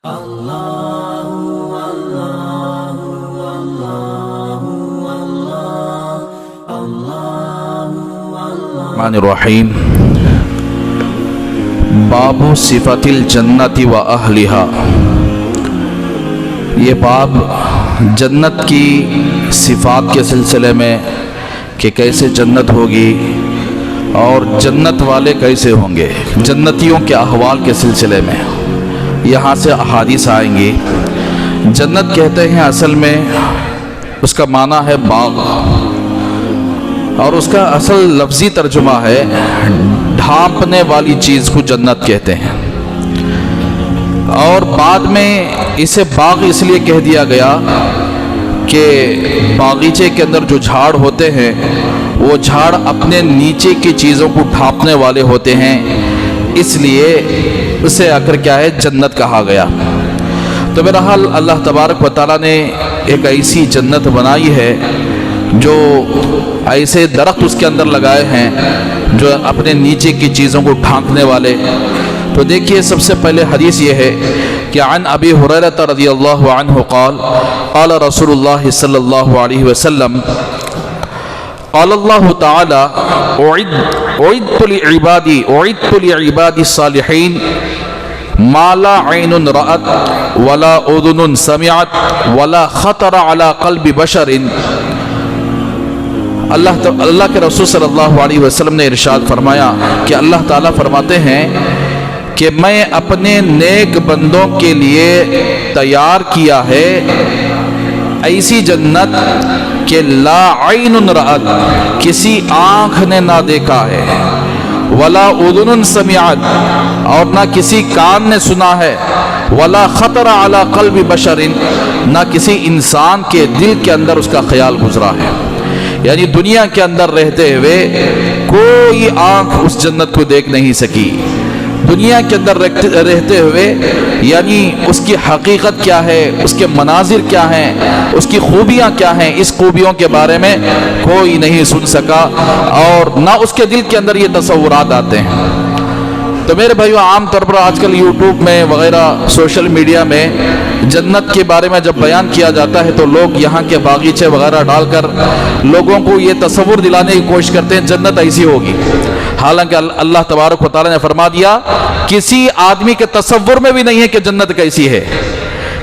الرحیم باب صفت الجنت و اہلہا۔ یہ باب جنت کی صفات کے سلسلے میں کہ کیسے جنت ہوگی اور جنت والے کیسے ہوں گے، جنتیوں کے احوال کے سلسلے میں یہاں سے احادیث آئیں گی۔ جنت کہتے ہیں اصل میں اس کا معنی ہے باغ، اور اس کا اصل لفظی ترجمہ ہے ڈھانپنے والی چیز کو جنت کہتے ہیں، اور بعد میں اسے باغ اس لیے کہہ دیا گیا کہ باغیچے کے اندر جو جھاڑ ہوتے ہیں وہ جھاڑ اپنے نیچے کی چیزوں کو ڈھانپنے والے ہوتے ہیں، اس لیے اسے آخر کیا ہے جنت کہا گیا۔ تو بہرحال اللہ تبارک و تعالیٰ نے ایک ایسی جنت بنائی ہے جو ایسے درخت اس کے اندر لگائے ہیں جو اپنے نیچے کی چیزوں کو ڈھانکنے والے۔ تو دیکھیے سب سے پہلے حدیث یہ ہے کہ عن ابی ہریرہ رضی اللہ عنہ قال قال رسول اللہ صلی اللہ علیہ وسلم قال اللہ تعالی اعددت لعبادی الصالحین ما لا عین رأت ولا اذن سمعت ولا خطر علی قلب بشر۔ اللہ کے رسول صلی اللہ علیہ وسلم نے ارشاد فرمایا کہ اللہ تعالیٰ فرماتے ہیں کہ میں اپنے نیک بندوں کے لیے تیار کیا ہے ایسی جنت کہ لا عین رأت، کسی آنکھ نے نہ دیکھا ہے، ولا اذن سمعت، اور نہ کسی کان نے سنا ہے، ولا خطر علی قلب بشر، نہ کسی انسان کے دل کے اندر اس کا خیال گزرا ہے۔ یعنی دنیا کے اندر رہتے ہوئے کوئی آنکھ اس جنت کو دیکھ نہیں سکی، دنیا کے اندر رہتے ہوئے یعنی اس کی حقیقت کیا ہے، اس کے مناظر کیا ہیں، اس کی خوبیاں کیا ہیں، اس خوبیوں کے بارے میں کوئی نہیں سن سکا، اور نہ اس کے دل کے اندر یہ تصورات آتے ہیں۔ تو میرے بھائیو، عام طور پر آج کل یوٹیوب میں وغیرہ سوشل میڈیا میں جنت کے بارے میں جب بیان کیا جاتا ہے تو لوگ یہاں کے باغیچے وغیرہ ڈال کر لوگوں کو یہ تصور دلانے کی کوشش کرتے ہیں جنت ایسی ہوگی، حالانکہ اللہ تبارک و تعالیٰ نے فرما دیا کسی آدمی کے تصور میں بھی نہیں ہے کہ جنت کیسی ہے۔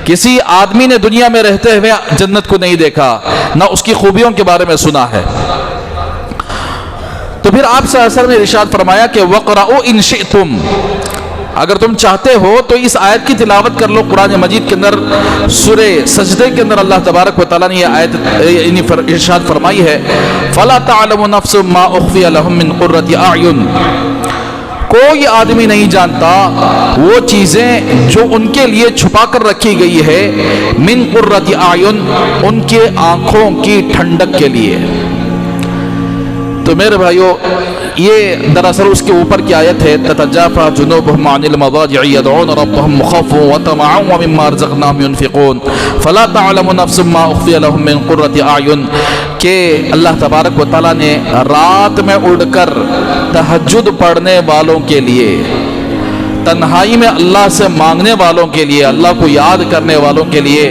کسی آدمی نے دنیا میں رہتے ہوئے جنت کو نہیں دیکھا، نہ اس کی خوبیوں کے بارے میں سنا ہے۔ تو پھر آپ صلی اللہ علیہ وسلم نے ارشاد فرمایا کہ وَقْرَؤُوا إِن شِئْتُمْ، اگر تم چاہتے ہو تو اس آیت کی تلاوت کر لو۔ قرآن مجید کے اندر سورہ سجدے کے اندر اللہ تبارک و تعالیٰ نے یہ آیت ارشاد فرمائی ہے فَلَا تَعْلَمُ نَفْسٌ مَّا أُخْفِيَ لَهُم مِّن قُرَّةِ أَعْيُنٍ، کوئی آدمی نہیں جانتا وہ چیزیں جو ان کے لیے چھپا کر رکھی گئی ہے من قرۃ اعین، ان کے آنکھوں کی ٹھنڈک کے لیے۔ تو میرے بھائیو، یہ دراصل اس کے اوپر کی آیت ہے تتجافى جنوبهم عن المضاجع يدعون ربهم خوفا وطمعا ومما رزقناهم ينفقون فلا تعلم نفس ما اخفي لهم من قرة اعین، کہ اللہ تبارک و تعالیٰ نے رات میں اڑ کر تہجد پڑھنے والوں کے لیے، تنہائی میں اللہ سے مانگنے والوں کے لیے، اللہ کو یاد کرنے والوں کے لیے،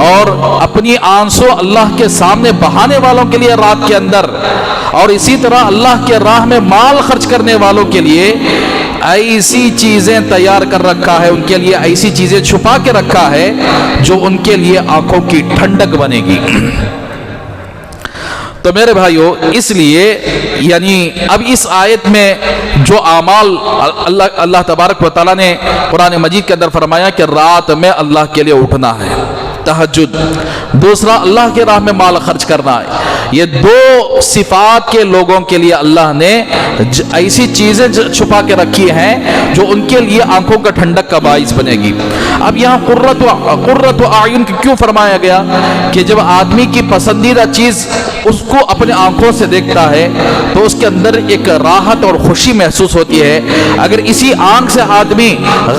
اور اپنی آنسو اللہ کے سامنے بہانے والوں کے لیے رات کے اندر، اور اسی طرح اللہ کے راہ میں مال خرچ کرنے والوں کے لیے ایسی چیزیں تیار کر رکھا ہے، ان کے لیے ایسی چیزیں چھپا کے رکھا ہے جو ان کے لیے آنکھوں کی ٹھنڈک بنے گی۔ تو میرے بھائیو، اس لیے یعنی اب اس آیت میں جو اعمال اللہ تبارک و تعالیٰ نے قرآن مجید کے اندر فرمایا کہ رات میں اللہ کے لیے اٹھنا ہے، تہجد، دوسرا اللہ کے راہ میں مال خرچ کرنا ہے، یہ دو صفات کے لوگوں کے لیے اللہ نے ایسی چیزیں چھپا کے رکھی ہیں جو ان کے لیے آنکھوں کا ٹھنڈک کا باعث بنے گی۔ اب یہاں قرۃ اعین کیوں فرمایا گیا کہ جب آدمی کی پسندیدہ چیز اس کو اپنے آنکھوں سے دیکھتا ہے تو اس کے اندر ایک راحت اور خوشی محسوس ہوتی ہے۔ اگر اسی آنکھ سے آدمی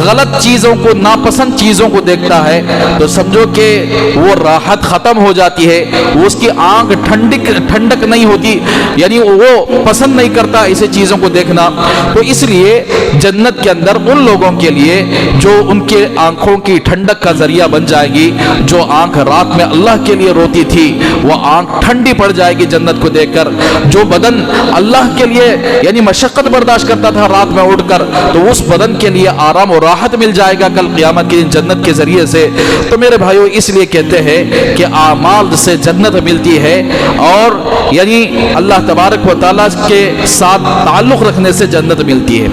غلط چیزوں کو، ناپسند چیزوں کو دیکھتا ہے تو سمجھو کہ وہ راحت ختم ہو جاتی ہے، وہ اس کی آنکھ ٹھنڈک ठंडक नहीं होती, यानी वो पसंद नहीं करता ऐसे चीज़ों को देखना। तो इसलिए जन्नत के अंदर उन लोगों के लिए जो उनके आंखों की ठंडक का जरिया बन जाएगी, जो आंख रात में अल्लाह के लिए रोती थी वो आंख ठंडी पड़ जाएगी जन्नत को देखकर। जो बदन अल्लाह के लिए यानी मशक्कत बर्दाश्त करता था रात में उठकर, तो उस बदन के लिए आराम और राहत मिल जाएगा कल क़यामत के दिन जन्नत के जरिए से। तो मेरे भाइयों, इसलिए कहते हैं कि आमाल से जन्नत मिलती है और यानी अल्लाह तबारक व तआला के साथ ताल्लुक़ रखने से जन्नत मिलती है।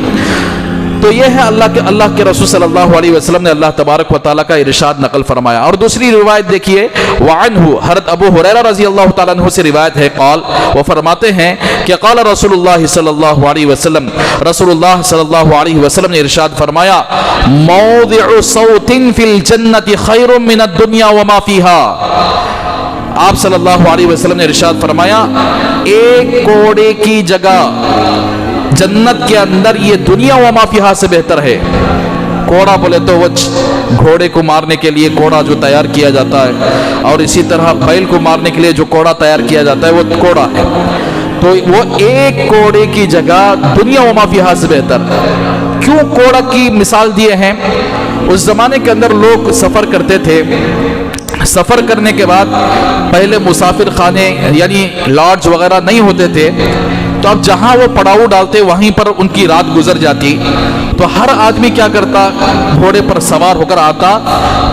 तो ये है अल्लाह के रसूल सल्लल्लाहु अलैहि वसल्लम ने अल्लाह तबारक व तआला का इरशाद नकल फरमाया। और दूसरी रिवायत देखिए, वअन्हु हज़रत अबू हुरैरा रज़ी अल्लाह तआला अन्हु से रिवायत है, क़ाल वो फरमाते हैं कि क़ाल रसूलुल्लाह सल्लल्लाहु अलैहि वसल्लम, रसूलुल्लाह सल्लल्लाहु अलैहि वसल्लम ने इरशाद फरमाया, मौदिउ सौतिन फिल जन्नति खैरुम मिनद दुनिया व मा फीहा। आप सल्लल्लाहु अलैहि वसल्लम ने इरशाद फरमाया, एक कोड़े की जगह जन्नत के अंदर ये दुनिया व मा फीहा से बेहतर है। कोड़ा बोले तो वो घोड़े को मारने के लिए कोड़ा जो तैयार किया जाता है, और इसी तरह बैल को मारने के लिए जो कोड़ा तैयार किया जाता है वो कोड़ा है। तो वो एक कोड़े की जगह दुनिया व मा फीहा से बेहतर। क्यों कोड़ा की मिसाल दिए हैं? उस जमाने के अंदर लोग सफर करते थे, सफर करने के बाद पहले मुसाफिर खाने यानी लॉज वगैरह नहीं होते थे, तो अब जहां वो पड़ाव डालते वहीं पर उनकी रात गुजर जाती। तो हर आदमी क्या करता, घोड़े पर सवार होकर आता,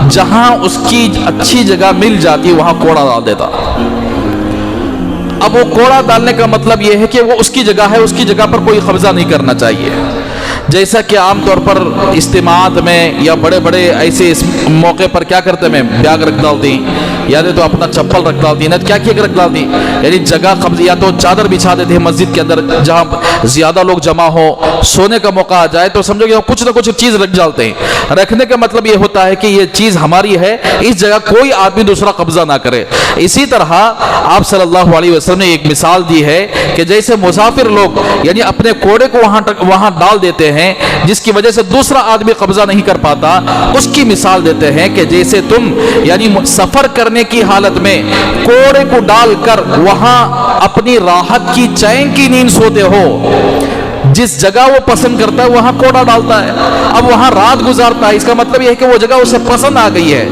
जहां उसकी अच्छी जगह मिल जाती वहां कोड़ा डाल देता। अब वो कोड़ा डालने का मतलब यह है कि वो उसकी जगह है, उसकी जगह पर कोई कब्जा नहीं करना चाहिए। जैसा कि आमतौर पर इज्तिमात में या बड़े बड़े ऐसे इस मौके पर क्या करते हैं, बैग रख डालती, या तो अपना चप्पल रख डालती, ना क्या रख डालती, यानी जगह कब्जा, या तो चादर बिछा देते हैं मस्जिद के अंदर जहाँ ज्यादा लोग जमा हो, सोने का मौका आ जाए तो समझो कि कुछ ना कुछ चीज रख डालते हैं। रखने का मतलब ये होता है कि ये चीज हमारी है, इस जगह कोई आदमी दूसरा कब्जा ना करे। इसी तरह आप सल्लल्लाहु अलैहि वसल्लम ने एक मिसाल दी है कि जैसे मुसाफिर लोग यानी अपने कोड़े को वहां डाल देते हैं, जिसकी वजह से दूसरा आदमी कब्जा नहीं कर पाता, उसकी मिसाल देते हैं कि जैसे तुम यानी सफर करने की हालत में कोड़े को डालकर वहां अपनी राहत की चैन की नींद सोते हो, जिस जगह वो पसंद करता है वहां कोड़ा डालता है, अब वहां रात गुजारता है, इसका मतलब यह है कि वो जगह उसे पसंद आ गई है।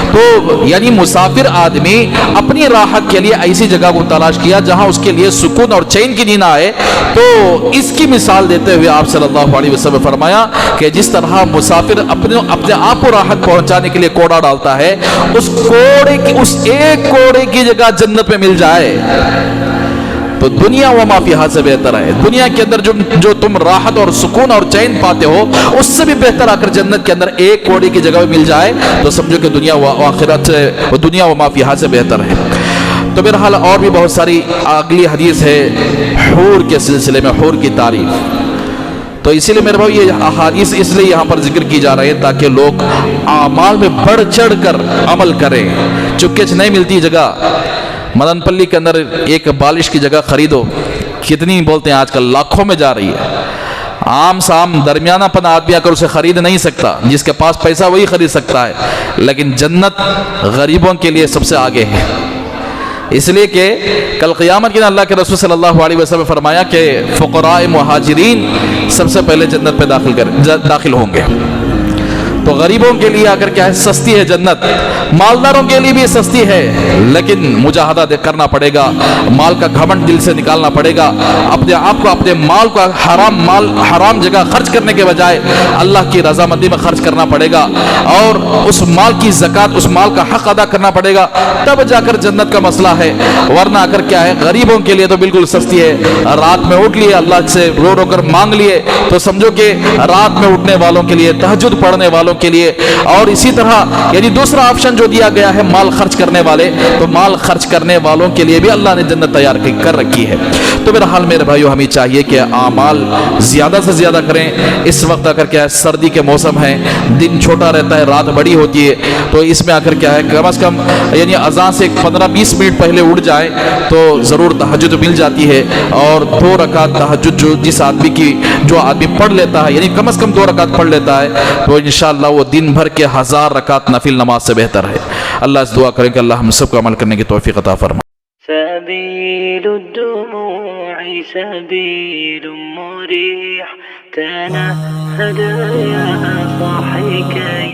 तो यानी मुसाफिर आदमी अपनी राहत के लिए ऐसी जगह को तलाश किया जहां उसके लिए सुकून और चैन की नींद आए। तो इसकी मिसाल देते हुए आप सल्लल्लाहु अलैहि वसल्लम फरमाया कि जिस तरह मुसाफिर अपने आप को राहत पहुंचाने के लिए कोड़ा डालता है, उस एक कोड़े की जगह जन्नत में मिल जाए तो दुनिया व मा फीहा से बेहतर है। दुनिया के अंदर जो तुम राहत और सुकून और चैन पाते हो, उससे भी बेहतर आकर जन्नत के अंदर एक कोड़ी की जगह मिल जाए तो समझो कि दुनिया व आखिरत से, दुनिया व मा फीहा से बेहतर है। तो बहरहाल और भी बहुत सारी अगली हदीस है हूर के सिलसिले में, हूर की तारीफ। तो इसीलिए मेरे भाई ये अहादीस इसलिए यहाँ पर जिक्र की जा रही है ताकि लोग आमाल में बढ़ चढ़ कर अमल करें। चुपके से नहीं मिलती जगह। मदनपल्ली के अंदर एक बालिश की जगह खरीदो, कितनी बोलते हैं आजकल, लाखों में जा रही है। आम साम दरमियानापन आदमी आकर उसे खरीद नहीं सकता, जिसके पास पैसा वही खरीद सकता है, लेकिन जन्नत गरीबों के लिए सबसे आगे है। इसलिए कि कल क़यामत के दिन अल्लाह के रसूल सल्लल्लाहु अलैहि वसल्लम ने फरमाया कि फ़ुक़राए मुहाजिरीन सबसे पहले जन्नत पे दाखिल होंगे। तो गरीबों के लिए आकर क्या है, सस्ती है जन्नत। मालदारों के लिए भी सस्ती है, लेकिन मुजाहदा करना पड़ेगा, माल का घमंड दिल से निकालना पड़ेगा। अपने आप को, अपने माल को हराम जगह खर्च करने के बजाय अल्लाह की रजामंदी में खर्च करना पड़ेगा, और उस माल की ज़कात, उस माल का हक अदा करना पड़ेगा, तब जाकर जन्नत का मसला है। वरना आकर क्या है, गरीबों के लिए तो बिल्कुल सस्ती है। रात में उठ लिए, अल्लाह से रो रो कर मांग लिए, तो समझो कि रात में उठने वालों के लिए, तहज्जुद पढ़ने वालों के लिए, और इसी तरह यानी दूसरा ऑप्शन जो दिया गया है माल खर्च करने वाले, तो माल खर्च करने वालों के लिए भी अल्लाह ने जन्नत तैयार कर रखी है। तो मेरा हाल मेरे भाइयों, हमें चाहिए कि आमाल ज्यादा से ज्यादा करें। इस वक्त आकर क्या है, सर्दी के मौसम है, दिन छोटा रहता है, रात बड़ी होती है, तो इसमें आकर क्या है, कम से कम यानी अज़ान से 15-20 मिनट पहले उठ जाए तो जरूर तहज्जुद मिल जाती है। और 2 रकात तहज्जुद जो आदमी पढ़ लेता है, यानी कम से कम 2 रकात पढ़ लेता है, तो इंशाअल्लाह वो दिन भर के 1000 रकात नफिल नमाज से बेहतर है। अल्लाह से दुआ करें कि अल्लाह हम सबको अमल करने की तौफीक अता फरमाए। سبيل الدموع سبيل مريح تنهد يا صاحي كي